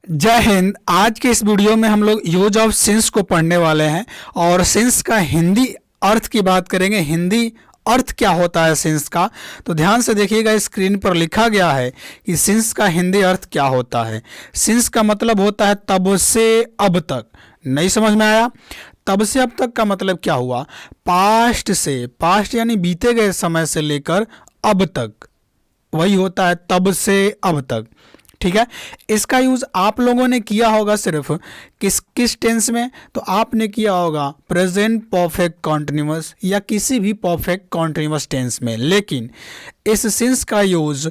जय हिंद। आज के इस वीडियो में हम लोग यूज ऑफ सिंस को पढ़ने वाले हैं और सिंस का हिंदी अर्थ की बात करेंगे। हिंदी अर्थ क्या होता है सिंस का, तो ध्यान से देखिएगा। स्क्रीन पर लिखा गया है कि सिंस का हिंदी अर्थ क्या होता है। सिंस का मतलब होता है तब से अब तक। नहीं समझ में आया? तब से अब तक का मतलब क्या हुआ? पास्ट से, पास्ट यानी बीते गए समय से लेकर अब तक, वही होता है तब से अब तक। ठीक है, इसका यूज आप लोगों ने किया होगा सिर्फ किस किस टेंस में, तो आपने किया होगा प्रेजेंट परफेक्ट कॉन्टिन्यूअस या किसी भी परफेक्ट कॉन्टिन्यूअस टेंस में। लेकिन इस सिंस का यूज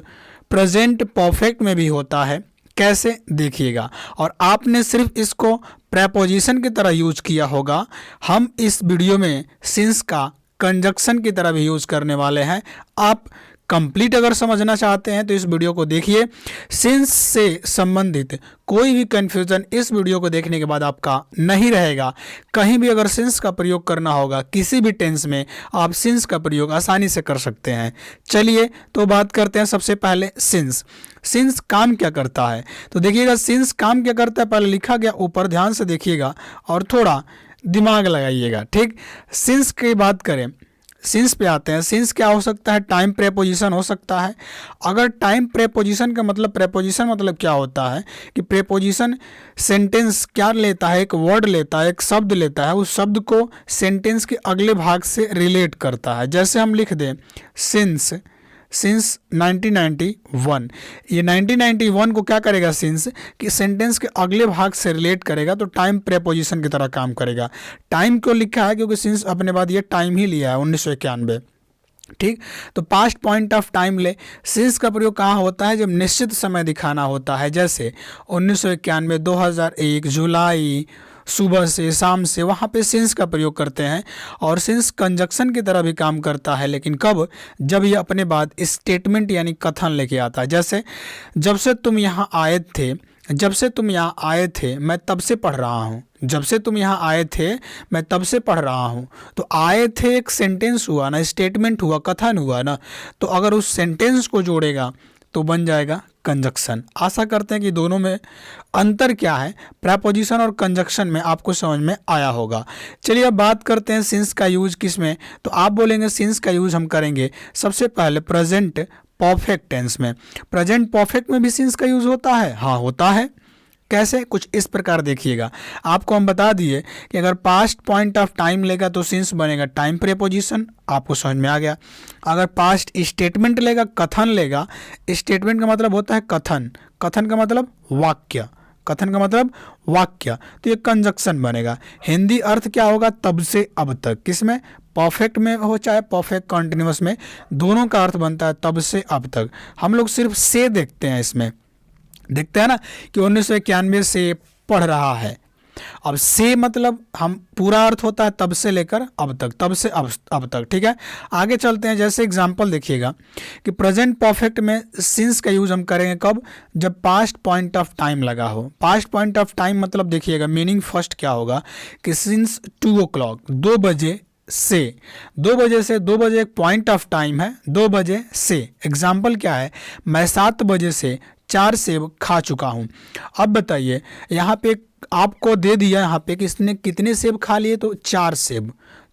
प्रेजेंट परफेक्ट में भी होता है। कैसे, देखिएगा। और आपने सिर्फ इसको प्रेपोजिशन की तरह यूज किया होगा। हम इस वीडियो में सिंस का कंजक्शन की तरह भी यूज करने वाले हैं। आप कंप्लीट अगर समझना चाहते हैं तो इस वीडियो को देखिए। सिंस से संबंधित कोई भी कन्फ्यूजन इस वीडियो को देखने के बाद आपका नहीं रहेगा। कहीं भी अगर सिंस का प्रयोग करना होगा किसी भी टेंस में, आप सिंस का प्रयोग आसानी से कर सकते हैं। चलिए तो बात करते हैं सबसे पहले सिंस। सिंस काम क्या करता है, तो देखिएगा सिंस काम क्या करता है पहले लिखा गया ऊपर, ध्यान से देखिएगा और थोड़ा दिमाग लगाइएगा। ठीक, सिंस की बात करें, सिंस पे आते हैं। सिंस क्या हो सकता है? टाइम प्रेपोजिशन हो सकता है। अगर टाइम प्रेपोजिशन का मतलब, प्रेपोजिशन मतलब क्या होता है कि प्रेपोजिशन सेंटेंस क्या लेता है, एक वर्ड लेता है, एक शब्द लेता है, उस शब्द को सेंटेंस के अगले भाग से रिलेट करता है। जैसे हम लिख दें सिंस 1991, ये 1991 को क्या करेगा सिंस कि सेंटेंस के अगले भाग से रिलेट करेगा, तो टाइम प्रेपोजिशन की तरह काम करेगा। टाइम क्यों लिखा है? क्योंकि सिंस अपने बाद ये टाइम ही लिया है 1991। ठीक, तो पास्ट पॉइंट ऑफ टाइम ले। सिंस का प्रयोग कहाँ होता है? जब निश्चित समय दिखाना होता है। जैसे 1991, 2001, जुलाई, सुबह से, शाम से, वहाँ पे सिंस का प्रयोग करते हैं। और सिंस कंजक्शन की तरह भी काम करता है, लेकिन कब? जब ये अपने बाद स्टेटमेंट यानी कथन लेके आता है। जैसे जब से तुम यहाँ आए थे, जब से तुम यहाँ आए थे मैं तब से पढ़ रहा हूँ। जब से तुम यहाँ आए थे मैं तब से पढ़ रहा हूँ। तो आए थे एक सेंटेंस हुआ ना, स्टेटमेंट हुआ, कथन हुआ ना। तो अगर उस सेंटेंस को जोड़ेगा तो बन जाएगा कंजक्शन। आशा करते हैं कि दोनों में अंतर क्या है, प्रेपोजिशन और कंजक्शन में आपको समझ में आया होगा। चलिए अब बात करते हैं सिंस का यूज किस में। तो आप बोलेंगे सिंस का यूज हम करेंगे सबसे पहले प्रेजेंट परफेक्ट टेंस में। प्रेजेंट परफेक्ट में भी सिंस का यूज होता है? हाँ होता है। कैसे? कुछ इस प्रकार देखिएगा। आपको हम बता दिए कि अगर पास्ट पॉइंट ऑफ टाइम लेगा तो सिंस बनेगा टाइम प्रेपोजिशन। आपको समझ में आ गया। अगर पास्ट स्टेटमेंट लेगा, कथन लेगा, स्टेटमेंट का मतलब होता है कथन, कथन का मतलब वाक्य, कथन का मतलब वाक्य, तो ये कंजक्शन बनेगा। हिंदी अर्थ क्या होगा? तब से अब तक। किसमें? परफेक्ट में हो चाहे परफेक्ट कॉन्टिन्यूअस में, दोनों का अर्थ बनता है तब से अब तक। हम लोग सिर्फ से देखते हैं, इसमें देखते हैं ना कि 1991 से पढ़ रहा है। अब से मतलब हम पूरा अर्थ होता है तब से लेकर अब तक, तब से अब तक। ठीक है, आगे चलते हैं। जैसे एग्जांपल देखिएगा कि प्रेजेंट परफेक्ट में सिंस का यूज हम करेंगे कब? जब पास्ट पॉइंट ऑफ टाइम लगा हो। पास्ट पॉइंट ऑफ टाइम मतलब देखिएगा मीनिंग फर्स्ट क्या होगा कि सिंस 2 o'clock, 2 बजे से, 2 बजे से, 2 बजे एक पॉइंट ऑफ टाइम है, 2 बजे से। एग्जाम्पल क्या है? मैं 7 बजे से 4 सेब खा चुका हूँ। अब बताइए, यहाँ पे आपको दे दिया यहाँ पे कि इसने कितने सेब खा लिए, तो 4 सेब,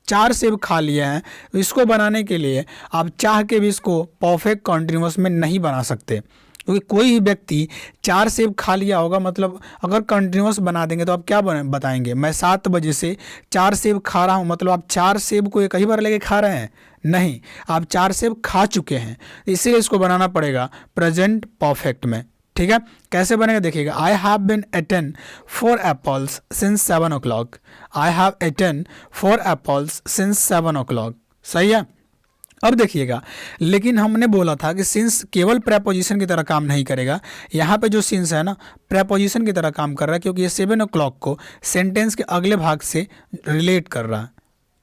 4 सेब खा लिए हैं। तो इसको बनाने के लिए आप चाह के भी इसको परफेक्ट कॉन्टिन्यूअस में नहीं बना सकते, क्योंकि कोई ही व्यक्ति 4 सेब खा लिया होगा, मतलब अगर कंटिन्यूअस बना देंगे तो आप क्या बताएंगे? मैं 7 बजे से 4 सेब खा रहा हूँ, मतलब आप 4 सेब को एक ही बार लेके खा रहे हैं? नहीं, आप 4 सेब खा चुके हैं। इसीलिए इसको बनाना पड़ेगा प्रेजेंट परफेक्ट में। ठीक है, कैसे बनेगा देखिएगा। I have been eaten 4 apples since 7 o'clock। I have eaten 4 apples since 7 o'clock। सही है। अब देखिएगा, लेकिन हमने बोला था कि सिंस केवल प्रेपोजिशन की तरह काम नहीं करेगा। यहाँ पे जो सिंस है ना, प्रेपोजिशन की तरह काम कर रहा है, क्योंकि ये 7 o'clock को सेंटेंस के अगले भाग से रिलेट कर रहा है।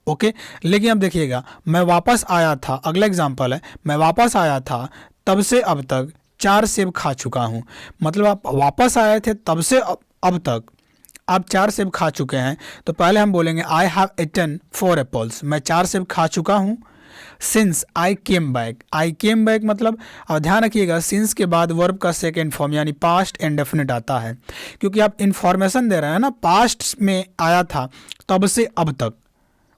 ओके, लेकिन अब देखिएगा, मैं वापस आया था, अगला एग्जाम्पल है, मैं वापस आया था तब से अब तक 4 सेब खा चुका हूँ। मतलब आप वापस आए थे तब से अब तक आप 4 सेब खा चुके हैं। तो पहले हम बोलेंगे आई हैव eaten 4 apples, मैं 4 सेब खा चुका हूँ। Since I came back, I came back मतलब, अब ध्यान रखिएगा सिंस के बाद वर्ब का सेकेंड फॉर्म यानी पास्ट इंडेफिनिट आता है, क्योंकि आप इंफॉर्मेशन दे रहे हैं ना, पास्ट में आया था तब से अब तक।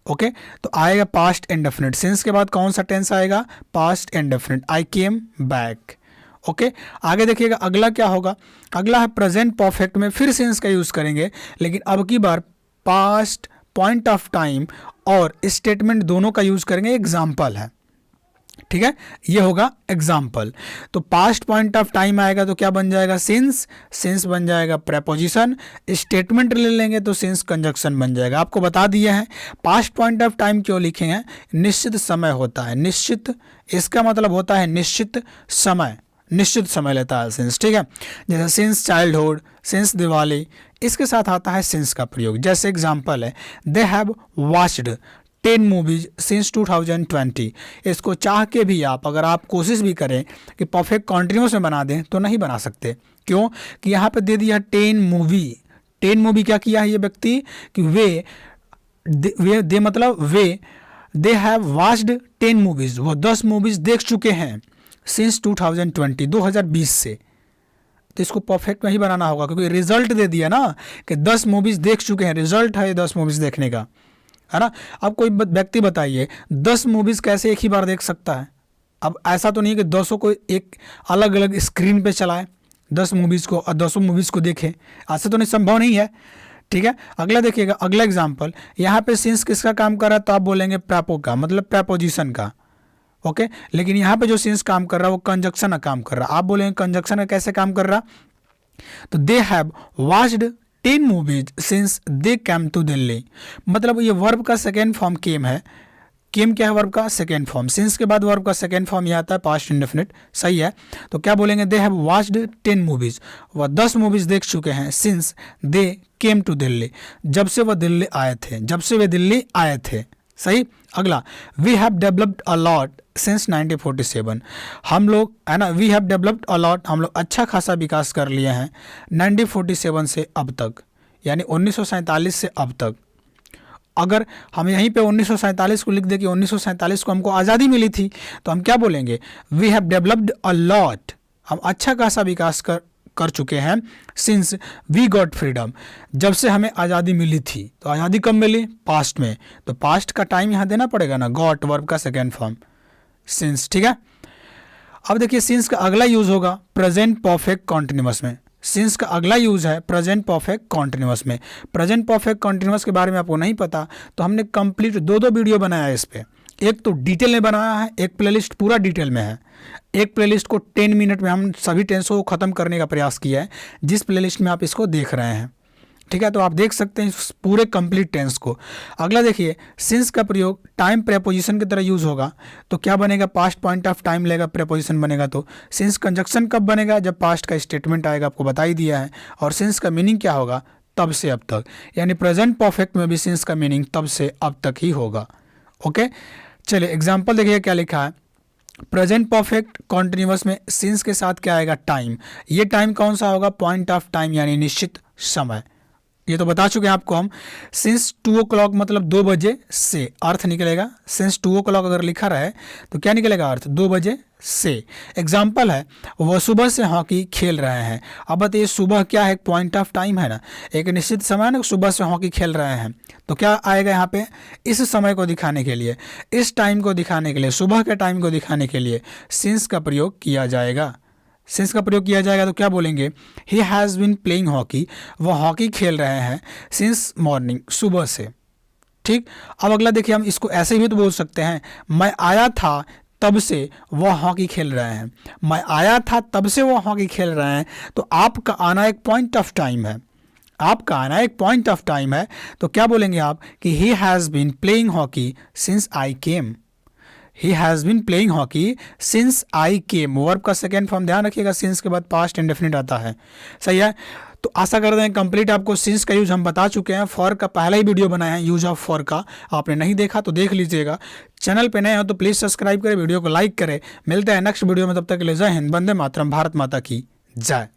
ओके तो आएगा पास्ट इंडेफिनिट, सिंस के बाद कौन सा टेंस आएगा, पास्ट इंडेफिनिट, आई केम बैक। ओके आगे देखिएगा अगला क्या होगा, अगला है प्रेजेंट परफेक्ट में फिर सिंस का यूज़ करेंगे, लेकिन अब की बार पास्ट, पॉइंट ऑफ टाइम और स्टेटमेंट दोनों का यूज़ करेंगे, एग्जाम्पल है, ठीक है, ये होगा एग्जाम्पल। तो पास्ट पॉइंट ऑफ टाइम आएगा तो क्या बन जाएगा, सिंस, सिंस बन जाएगा प्रेपोजिशन, स्टेटमेंट ले लेंगे तो सिंस कंजक्शन बन जाएगा। आपको बता दिए हैं पास्ट पॉइंट ऑफ टाइम क्यों लिखे हैं, निश्चित समय होता है, निश्चित, इसका मतलब होता है निश्चित समय, निश्चित समय लेता है सिंस, ठीक है, जैसे सिंस चाइल्डहुड, सिंस दिवाली, इसके साथ आता है सिंस का प्रयोग। जैसे एग्जाम्पल है दे हैव वॉच्ड 10 मूवीज सिंस 2020, इसको चाह के भी आप, अगर आप कोशिश भी करें कि परफेक्ट कॉन्टिन्यूस में बना दें तो नहीं बना सकते। क्यों कि यहाँ पे दे दिया 10 मूवी, 10 मूवी क्या किया है ये व्यक्ति कि वे मतलब दे हैव वॉच्ड 10 मूवीज, वो 10 मूवीज देख चुके हैं सिंस 2020, 2020 से। तो इसको परफेक्ट में ही बनाना होगा क्योंकि रिजल्ट दे दिया ना कि 10 मूवीज देख चुके हैं, रिजल्ट है 10 मूवीज देखने का, है ना। अब कोई व्यक्ति बताइए 10 मूवीज कैसे एक ही बार देख सकता है। अब ऐसा तो नहीं है कि 200 को एक अलग अलग स्क्रीन पे चलाए, 10 मूवीज़ को और 200 मूवीज़ को देखें, ऐसा तो नहीं, संभव नहीं है, ठीक है। अगला देखिएगा, अगला एग्जाम्पल, यहाँ पे सिंस किसका काम कर रहा है तो आप बोलेंगे प्रेपो का, मतलब प्रेपोजिशन का, ओके। लेकिन यहाँ पे जो सिंस काम कर रहा है वो कंजक्शन का काम कर रहा है, आप बोलेंगे कंजक्शन का कैसे काम कर रहा, तो they have watched 10 movies since they came to Delhi, मतलब ये वर्ब का सेकेंड फॉर्म केम है। केम क्या है, वर्ब का सेकेंड फॉर्म, सिंस के बाद वर्ब का सेकेंड फॉर्म यह आता है पास्ट इंडेफिनिट, सही है। तो क्या बोलेंगे, दे हैव वॉच्ड 10 मूवीज, वह 10 मूवीज देख चुके हैं since they came to Delhi, जब से वह दिल्ली आए थे, जब से वे दिल्ली आए थे, सही। अगला, we have developed a lot since 1947, हम लोग, है ना, we have developed a lot, हम लोग अच्छा खासा विकास कर लिए हैं 1947 से अब तक, यानी 1947 से अब तक। अगर हम यहीं पे 1947 को लिख दें कि 1947 को हमको आज़ादी मिली थी, तो हम क्या बोलेंगे, we have developed a lot, हम अच्छा खासा विकास कर चुके हैं सिंस वी गॉट फ्रीडम, जब से हमें आज़ादी मिली थी। तो आज़ादी कब मिली, पास्ट में, तो पास्ट का टाइम यहाँ देना पड़ेगा ना, गॉट वर्ब का सेकेंड फॉर्म सिंस, ठीक है। अब देखिए सिंस का अगला यूज होगा प्रेजेंट परफेक्ट कॉन्टिन्यूअस में, सिंस का अगला यूज है प्रेजेंट परफेक्ट कॉन्टिन्यूअस में। प्रेजेंट परफेक्ट कॉन्टिन्यूअस के बारे में आपको नहीं पता तो हमने कंप्लीट दो वीडियो बनाया है इस पर, एक तो डिटेल में बनाया है, एक प्लेलिस्ट पूरा डिटेल में है। एक प्लेलिस्ट को 10 मिनट में हम सभी टेंसों को ख़त्म करने का प्रयास किया है, जिस प्लेलिस्ट में आप इसको देख रहे हैं, ठीक है। तो आप देख सकते हैं इस पूरे कंप्लीट टेंस को। अगला देखिए, सिंस का प्रयोग टाइम प्रेपोजिशन की तरह यूज़ होगा, तो क्या बनेगा, पास्ट पॉइंट ऑफ टाइम लेगा, प्रेपोजिशन बनेगा। तो सिंस कंजक्शन कब बनेगा, जब पास्ट का स्टेटमेंट आएगा, आपको बता ही दिया है। और सिंस का मीनिंग क्या होगा, तब से अब तक, यानी प्रेजेंट परफेक्ट में भी सिंस का मीनिंग तब से अब तक ही होगा, ओके। चलिए एग्जाम्पल देखिए क्या लिखा है, प्रेजेंट परफेक्ट कॉन्टिन्यूअस में सिंस के साथ क्या आएगा, टाइम। ये टाइम कौन सा होगा, पॉइंट ऑफ टाइम यानी निश्चित समय, ये तो बता चुके हैं आपको हम। सिंस 2 o'clock मतलब 2 बजे से, अर्थ निकलेगा सिंस 2 o'clock अगर लिखा रहे तो क्या निकलेगा, अर्थ 2 बजे से। एग्जाम्पल है, वह सुबह से हॉकी खेल रहे हैं। अब बताइए सुबह क्या है, पॉइंट ऑफ टाइम है ना, एक निश्चित समय ना, सुबह से हॉकी खेल रहे हैं, तो क्या आएगा यहाँ पे, इस समय को दिखाने के लिए, इस टाइम को दिखाने के लिए, सुबह के टाइम को दिखाने के लिए सिंस का प्रयोग किया जाएगा। सिंस का प्रयोग किया जाएगा तो क्या बोलेंगे, he has been playing hockey, वह हॉकी खेल रहे हैं सिंस मॉर्निंग, सुबह से, ठीक। अब अगला देखिए, हम इसको ऐसे भी तो बोल सकते हैं, मैं आया था तब से वह हॉकी खेल रहे हैं, मैं आया था तब से वह हॉकी खेल रहे हैं। तो आपका आना एक पॉइंट ऑफ टाइम है, आपका आना एक पॉइंट ऑफ टाइम है, तो क्या बोलेंगे आप कि he has been playing hockey since I came, he has been playing hockey since I came, verb का सेकेंड फॉर्म ध्यान रखिएगा, सिंस के बाद पास्ट इंडेफिनिट आता है, सही है। तो आशा करते हैं कंप्लीट आपको सिंस का यूज हम बता चुके हैं। फॉर का पहला ही वीडियो बनाया है, यूज ऑफ फॉर का, आपने नहीं देखा तो देख लीजिएगा। चैनल पे नए हो तो प्लीज़ सब्सक्राइब करें, वीडियो को लाइक करें। मिलते हैं नेक्स्ट वीडियो में, तब तक के लिए जय हिंद, वंदे मातरम, भारत माता की जय।